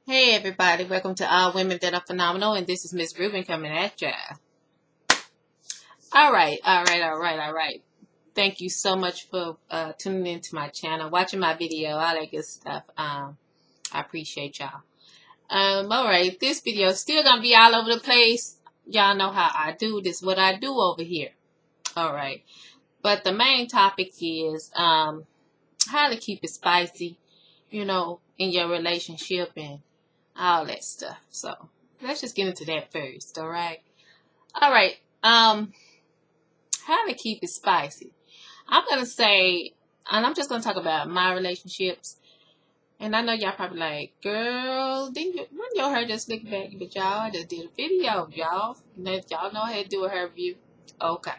Hey everybody, welcome to All Women That Are Phenomenal, and this is Miss Ruben coming at ya. All right. Thank you so much for tuning into my channel, watching my video, all that good stuff. I appreciate y'all. Alright, this video is still gonna be all over the place. Y'all know how I do this, what I do over here. Alright, but the main topic is how to keep it spicy, in your relationship and all that stuff. So let's just get into that first. All right. How to keep it spicy. I'm gonna say, and I'm just gonna talk about my relationships. And I know y'all probably like, girl, when your hair just slick back? But y'all, I just did a video, y'all. Y'all know how to do a hair review. Okay.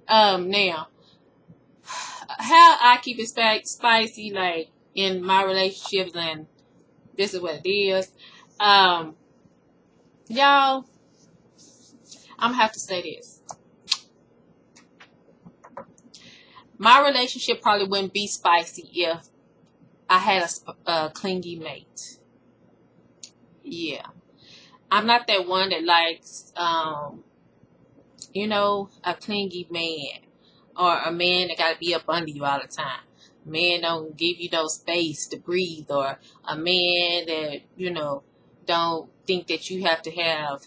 Now, how I keep it spicy, like in my relationships, and this is what it is. Y'all, I'm gonna have to say this. My relationship probably wouldn't be spicy if I had a clingy mate. Yeah. I'm not that one that likes, a clingy man. Or a man that got to be up under you all the time. A man don't give you no space to breathe. Or a man that, don't think that you have to have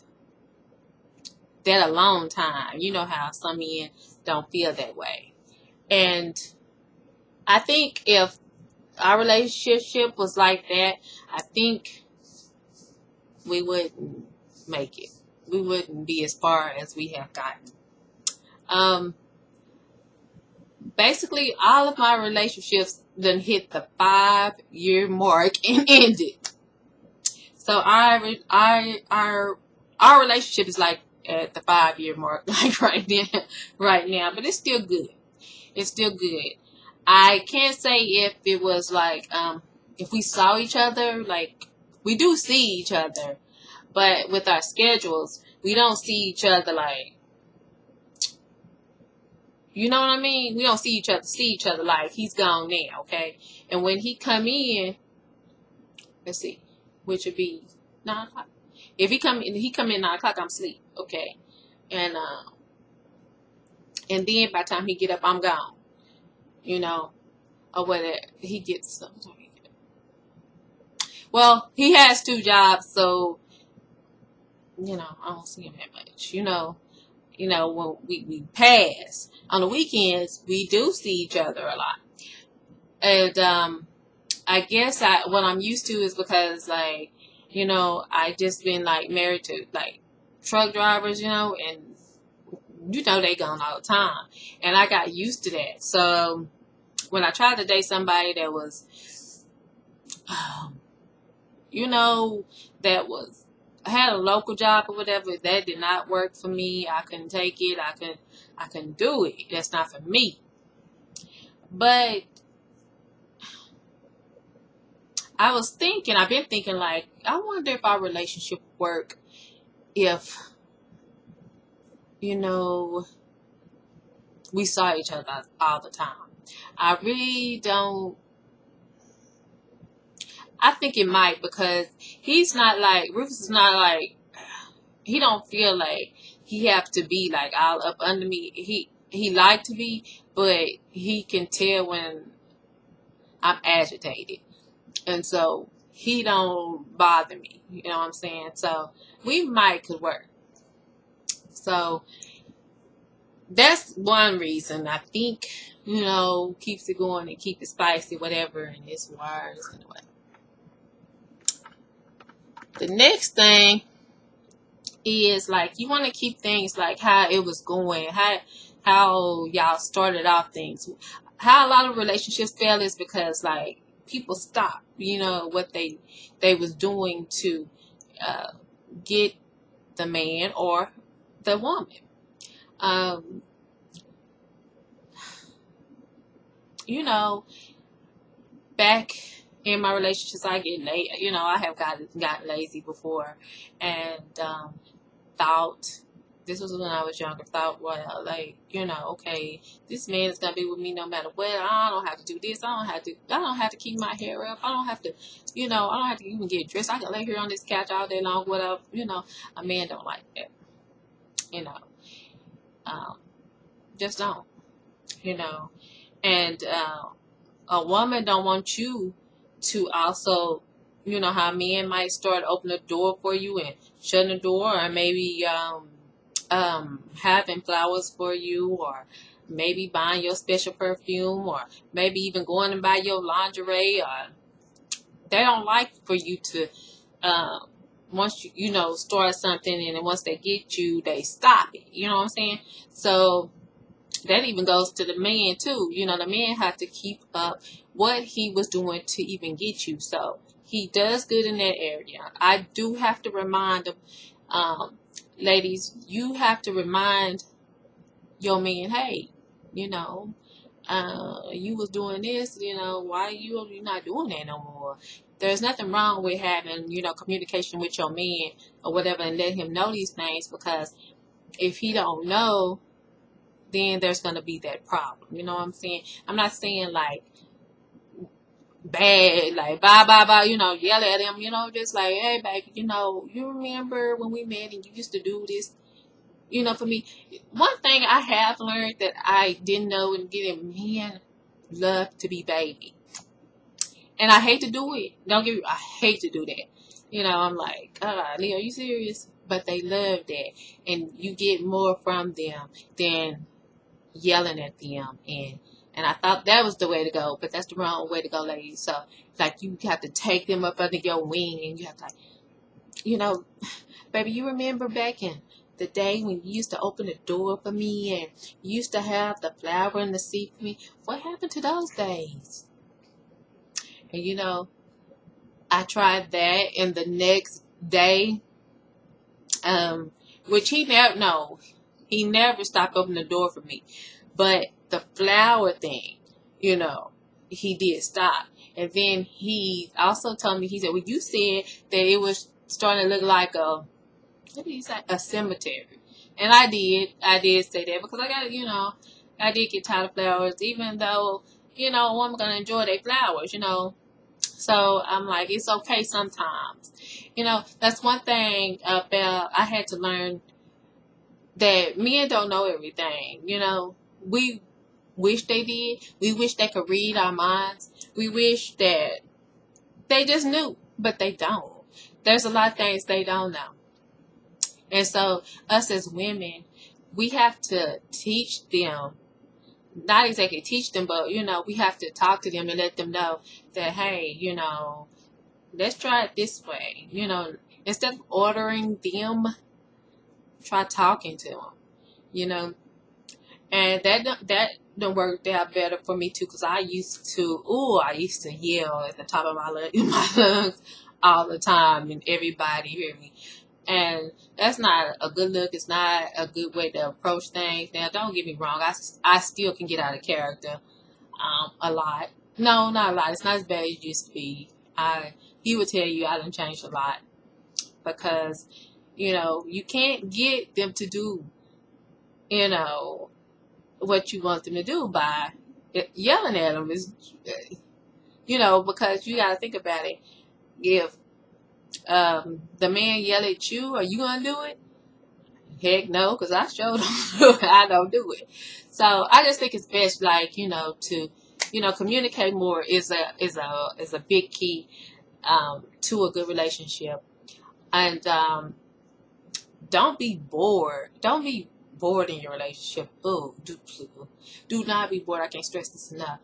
that alone time. You know how some men don't feel that way. And I think if our relationship was like that, I think we wouldn't make it. We wouldn't be as far as we have gotten. Basically, all of my relationships done hit the 5-year mark and ended. So our relationship is like at the 5-year mark, like right now. But it's still good. It's still good. I can't say if it was like, if we saw each other, like, we do see each other, but with our schedules, we don't see each other like, you know what I mean? We don't see each other like he's gone now, okay? And when he come in, let's see, which would be 9 o'clock. If he come in 9 o'clock, I'm asleep, okay? And then by the time he get up, I'm gone, or whether he gets something. Well, he has 2 jobs, so, I don't see him that much, when we pass. On the weekends, we do see each other a lot. And, I guess what I'm used to is because, like, I just been, like, married to, like, truck drivers, and, they gone all the time. And I got used to that. So, when I tried to date somebody that was, that had a local job or whatever, that did not work for me. I couldn't take it. I couldn't do it. That's not for me. But I've been thinking, like, I wonder if our relationship would work if, we saw each other all the time. I really don't. I think it might, because Rufus is not like, he don't feel like he have to be like all up under me. He like to be, but he can tell when I'm agitated. And so he don't bother me. You know what I'm saying? So we could work. So that's one reason I think, keeps it going and keep it spicy, whatever, and it's wires anyway. The next thing is, like, you want to keep things like how it was going, how y'all started off things. How a lot of relationships fail is because, like, people stop, what they was doing to get the man or the woman. Back in my relationships, I get I have gotten lazy before, and thought This was when I was younger. Thought, well, like, okay, this man is gonna be with me no matter what. I don't have to do this. I don't have to keep my hair up. I don't have to, I don't have to even get dressed. I can lay here on this couch all day long, whatever. A man don't like that. You know, um, just don't. And a woman don't want you to also, how men might start opening the door for you and shutting the door, or maybe having flowers for you, or maybe buying your special perfume, or maybe even going and buy your lingerie. Or they don't like for you to once you start something, and then once they get you, they stop it. You know what I'm saying? So that even goes to the man too. The man have to keep up what he was doing to even get you. So he does good in that area. I do have to remind them, ladies, you have to remind your man, hey, you was doing this, why you're not doing that no more. There's nothing wrong with having, communication with your man or whatever, and let him know these things, because if he don't know, then there's going to be that problem. You know what I'm saying? I'm not saying like bad, like bye, yell at him, just like, hey, baby, you remember when we met and you used to do this? For me, one thing I have learned that I didn't know and getting, men love to be baby. And I hate to do it. I hate to do that. I'm like, Leo, are you serious? But they love that. And you get more from them than yelling at them. And I thought that was the way to go, but that's the wrong way to go, ladies. So, like, you have to take them up under your wing, and you have to, like, baby, you remember back in the day when you used to open the door for me and you used to have the flower in the seat for me? What happened to those days? And, I tried that, and the next day, which he never stopped opening the door for me. But the flower thing, he did stop. And then he also told me, he said, well, you said that it was starting to look like a cemetery. And I did say that, because I did get tired of flowers, even though, a woman gonna enjoy their flowers, So I'm like, it's okay sometimes. That's one thing about, I had to learn, that men don't know everything. We wish they did. We wish they could read our minds. We wish that they just knew, but they don't. There's a lot of things they don't know. And so us as women, we have to teach them, not exactly teach them, but, we have to talk to them and let them know that, hey, let's try it this way. Instead of ordering them, try talking to them, and that done worked out better for me too, because I used to yell at the top of my lungs all the time, and everybody hear me. And that's not a good look. It's not a good way to approach things. Now, don't get me wrong. I still can get out of character a lot. No, not a lot. It's not as bad as it used to be. He would tell you I done changed a lot, because you can't get them to do what you want them to do by yelling at them. Is because you got to think about it. If the man yell at you, are you gonna do it? Heck no, because I sure don't do it. I don't do it. So I just think it's best, like, to communicate more is a big key to a good relationship. And don't be bored. Don't be bored in your relationship. Oh, do not be bored. I can't stress this enough.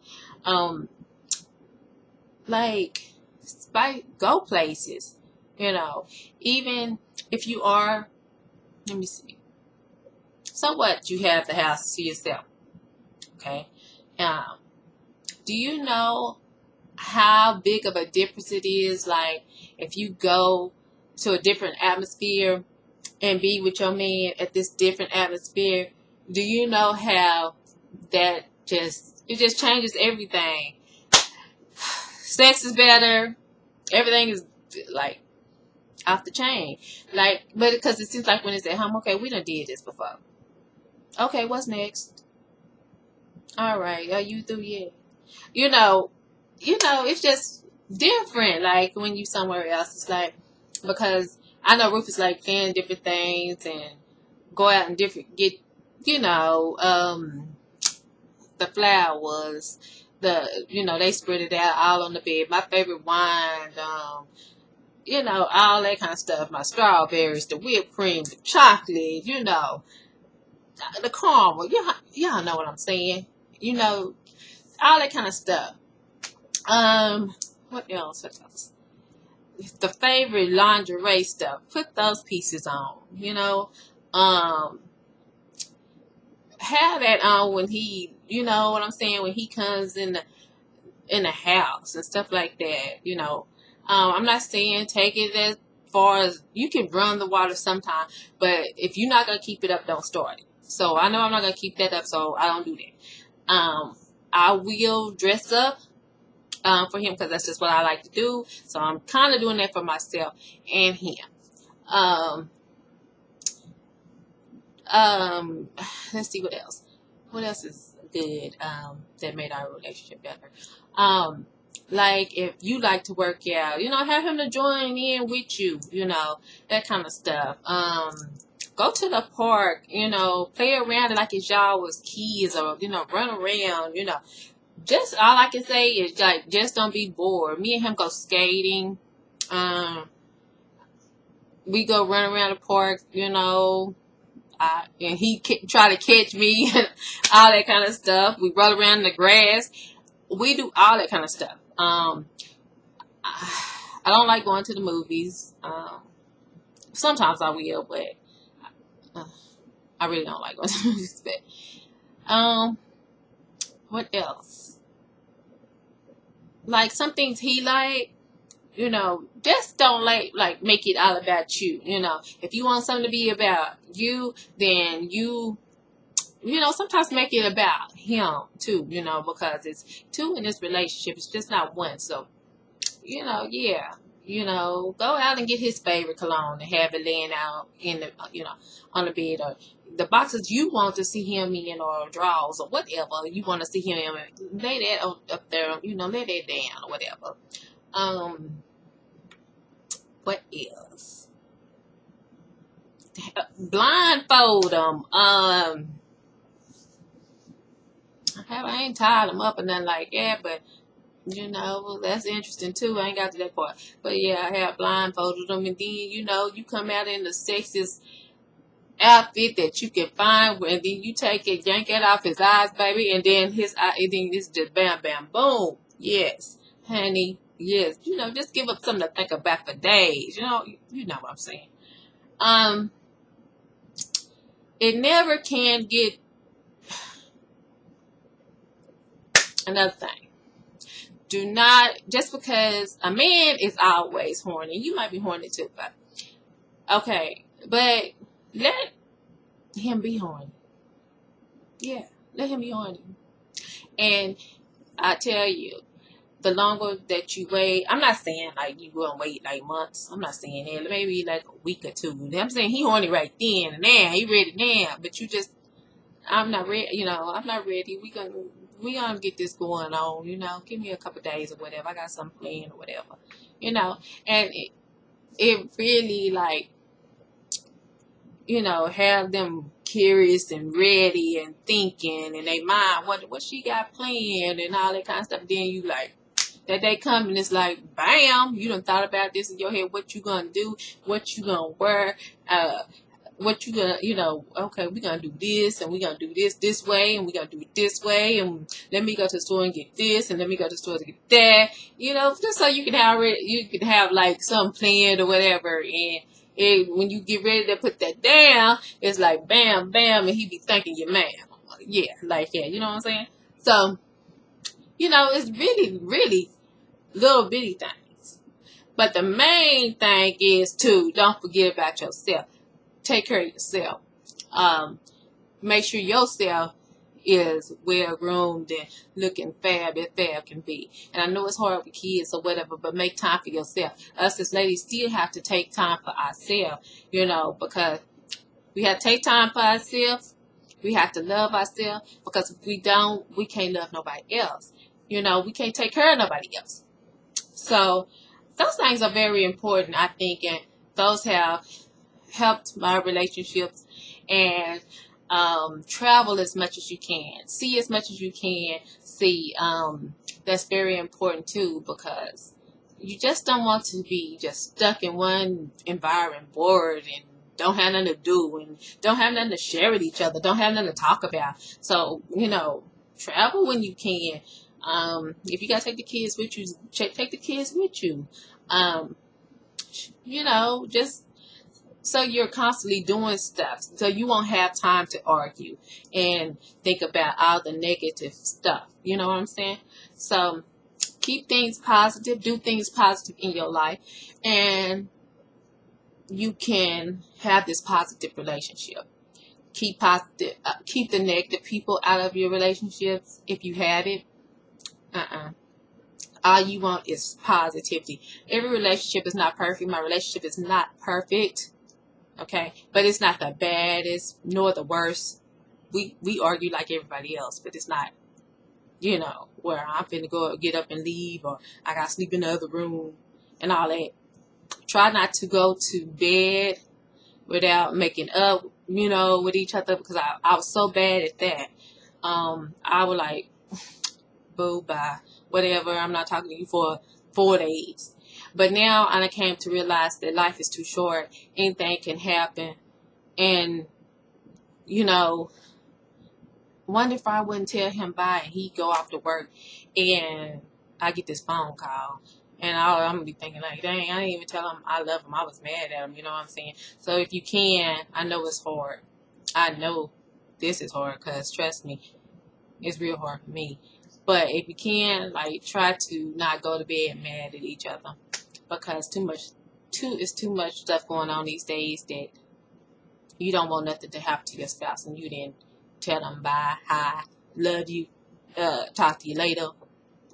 Like, go places. Even if you are, let me see. So what? You have the house to yourself. Okay. Do you know how big of a difference it is? Like, if you go to a different atmosphere and be with your man at this different atmosphere, do you know how that it just changes everything? Sex is better. Everything is like off the chain. Like, but because it seems like when it's at home, okay, we done did this before. Okay, what's next? All right, are you through yet? You know, it's just different. Like when you somewhere else, it's like, because I know Rufus like planning different things and go out and get, the flowers, they spread it out all on the bed. My favorite wine, all that kind of stuff. My strawberries, the whipped cream, the chocolate, the caramel. Y'all know what I'm saying. All that kind of stuff. What else? The favorite lingerie stuff. Put those pieces on. Have that on when he, what I'm saying, when he comes in the house and stuff like that. I'm not saying take it as far as you can run the water sometime, but if you're not gonna keep it up, don't start it. So I know I'm not gonna keep that up, so I don't do that. I will dress up for him because that's just what I like to do. So I'm kind of doing that for myself and him. Let's see what else. What else is good that made our relationship better? Like if you like to work out, have him to join in with you, that kind of stuff. Go to the park, play around like it's y'all was kids, or run around, Just all I can say is like just don't be bored. Me and him go skating. We go run around the park, and he try to catch me and all that kind of stuff. We roll around in the grass. We do all that kind of stuff. I don't like going to the movies. Sometimes I will, but I really don't like going to the movies. But what else? Like some things he like, just don't like make it all about you. If you want something to be about you, then sometimes make it about him too, because it's two in this relationship. It's just not one. So, go out and get his favorite cologne and have it laying out in the, on the bed, or the boxes you want to see him in, or drawers, or whatever you want to see him in. Lay that up there, lay that down or whatever. What else? Blindfold them. I ain't tied them up or nothing like that, but that's interesting too. I ain't got to that part, but yeah, I have blindfolded them, and then you come out in the sexiest outfit that you can find, and then you take it, yank it off his eyes, baby, and then his eye, and then it's just bam, bam, boom. Yes, honey. Yes, just give up something to think about for days. You know what I'm saying. It never can get. Another thing. Do not, just because a man is always horny, you might be horny too, but okay, but let him be horny. Yeah, let him be horny. And I tell you, the longer that you wait, I'm not saying like you go and wait like months. I'm not saying that. Maybe like a week or two. I'm saying he horny right then and now. He ready now, but I'm not ready. I'm not ready. We gonna get this going on. Give me a couple days or whatever. I got something planned or whatever. And it really like, have them curious and ready and thinking in their mind what she got planned and all that kind of stuff. Then you like, that day come and it's like, bam, you done thought about this in your head, what you gonna do, what you gonna wear, what you gonna, okay, we're gonna do this, and we're gonna do this way, and we're gonna do it this way, and let me go to the store and get this, and let me go to the store to get that, just so you can have like something planned or whatever. And when you get ready to put that down, it's like bam, bam, and he be thanking you, man. Yeah, like that. You know what I'm saying? So, it's really, really little bitty things. But the main thing is don't forget about yourself. Take care of yourself. Make sure yourself is well groomed and looking fab as fab can be. And I know it's hard with kids or whatever, but make time for yourself. Us as ladies still have to take time for ourselves, you know, because we have to take time for ourselves. We have to love ourselves, because if we don't, we can't love nobody else. You know, we can't take care of nobody else. So those things are very important, I think, and those have helped my relationships. And travel as much as you can, see as much as you can see. That's very important too, because you just don't want to be just stuck in one environment, bored and don't have nothing to do and don't have nothing to share with each other, don't have nothing to talk about. So, you know, travel when you can. If you gotta take the kids with you, take the kids with you. You know, just so you're constantly doing stuff, so you won't have time to argue and think about all the negative stuff. You know what I'm saying? So keep things positive, do things positive in your life, and you can have this positive relationship. Keep positive, keep the negative people out of your relationships if you have it. All you want is positivity. Every relationship is not perfect. My relationship is not perfect. Okay, but it's not the baddest nor the worst. We argue like everybody else, but it's not, you know, where I'm finna go get up and leave, or I gotta sleep in the other room and all that. Try not to go to bed without making up, you know, with each other, because I was so bad at that. I was like, boo, bye, whatever, I'm not talking to you for 4 days. But now I came to realize that life is too short. Anything can happen. And, you know, wonder if I wouldn't tell him bye and he'd go off to work and I get this phone call. And I'm going to be thinking like, dang, I didn't even tell him I love him. I was mad at him, you know what I'm saying? So if you can, I know it's hard. I know this is hard, because trust me, it's real hard for me. But if you can, like, try to not go to bed mad at each other, because it's too much stuff going on these days that you don't want nothing to happen to your spouse, and you didn't tell them bye, hi, love you, talk to you later,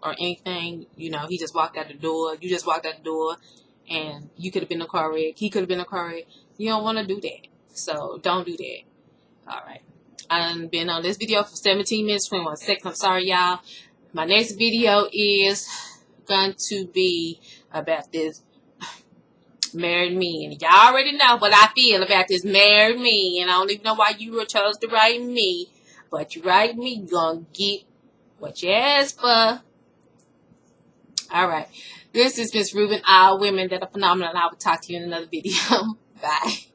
or anything. You know, he just walked out the door, you just walked out the door, and you could have been in a car wreck, he could have been in a car wreck. You don't want to do that, so don't do that. All right. I've been on this video for 17 minutes, 21 seconds. I'm sorry, y'all. My next video is going to be about this married men. Y'all already know what I feel about this married men. And I don't even know why you chose to write me. But you write me, you're going to get what you asked for. Alright. This is Miss Ruben. All women that are phenomenal. And I will talk to you in another video. Bye.